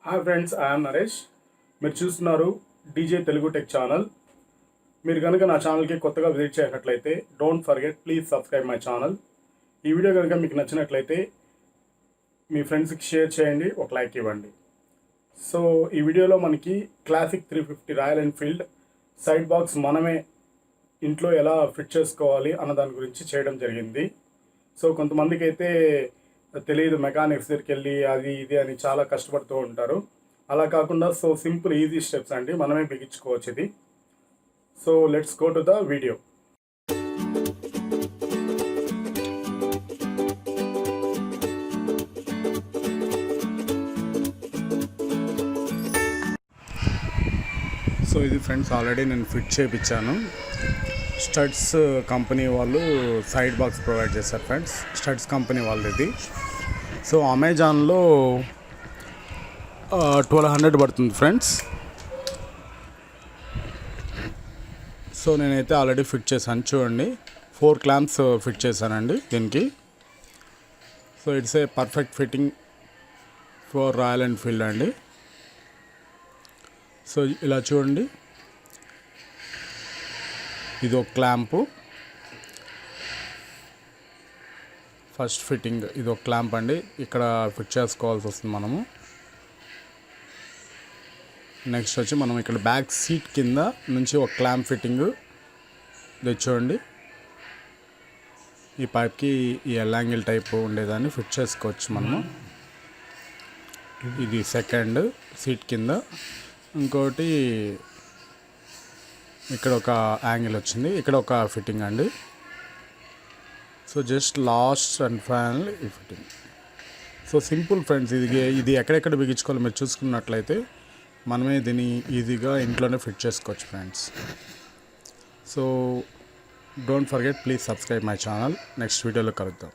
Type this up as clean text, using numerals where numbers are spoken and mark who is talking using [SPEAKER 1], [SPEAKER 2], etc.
[SPEAKER 1] Hi friends, I'm Naresh. మీరు చూస్తున్నారు DJ Telugu tech channel. మీరు కనుక నా ఛానల్కి కొత్తగా విజిట్ చేసినట్లయితే don't forget please subscribe my channel. ఈ వీడియో కనుక మీకు నచ్చినట్లయితే మీ ఫ్రెండ్స్కి షేర్ చేయండి, ఒక లైక్ ఇవ్వండి. సో ఈ వీడియోలో మనకి classic 350 royal Enfield side box మనమే ఇంట్లో ఎలా ఫిట్ చేసుకోవాలి అన్న దాని గురించి చేయడం జరిగింది. సో కొంతమందికి అయితే తెలియదు, మెకానిక్స్ దగ్గరికి వెళ్ళి అది ఇది అని చాలా కష్టపడుతూ ఉంటారు. అలా కాకుండా సో సింపుల్ ఈజీ స్టెప్స్ అండి, మనమే బిగించుకోవచ్చు ఇది. So let's go to the video. So ఇది ఫ్రెండ్స్ ఆల్రెడీ నేను ఫిట్ చేయించాను. స్టడ్స్ కంపెనీ వాళ్ళు సైడ్ బాక్స్ ప్రొవైడ్ చేస్తారు ఫ్రెండ్స్. స్టడ్స్ కంపెనీ వాళ్ళది. సో అమెజాన్లో 1200 పడుతుంది ఫ్రెండ్స్. సో నేనైతే ఆల్రెడీ ఫిట్ చేశాను, చూడండి 4 క్లాంప్స్ ఫిట్ చేశానండి దీనికి. So it's a perfect fitting for royal Enfield అండి. సో ఇలా చూడండి, ఇది ఒక క్లాంపు, ఫస్ట్ ఫిట్టింగ్ ఇది ఒక క్లాంప్ అండి. ఇక్కడ ఫిట్ చేసుకోవాల్సి వస్తుంది మనము. నెక్స్ట్ వచ్చి మనం ఇక్కడ బ్యాక్ సీట్ కింద నుంచి ఒక క్లాంప్ ఫిట్టింగ్ తెచ్చుకోండి. ఈ పైప్కి ఈ ఎల్ యాంగిల్ టైప్ ఉండేదాన్ని ఫిట్ చేసుకోవచ్చు మనము. ఇది సెకండ్ సీట్ కింద. ఇంకోటి ఇక్కడ ఒక యాంగిల్ వచ్చింది, ఇక్కడ ఒక ఫిట్టింగ్ అండి. So just last and final ఈ ఫిట్టింగ్. సో సింపుల్ ఫ్రెండ్స్, ఇది ఎక్కడెక్కడ బిగించుకోవాలి మీరు చూసుకున్నట్లయితే మనమే దీన్ని ఈజీగా ఇంట్లోనే ఫిట్ చేసుకోవచ్చు friends. So don't forget please subscribe my channel. Next వీడియోలో కలుద్దాం.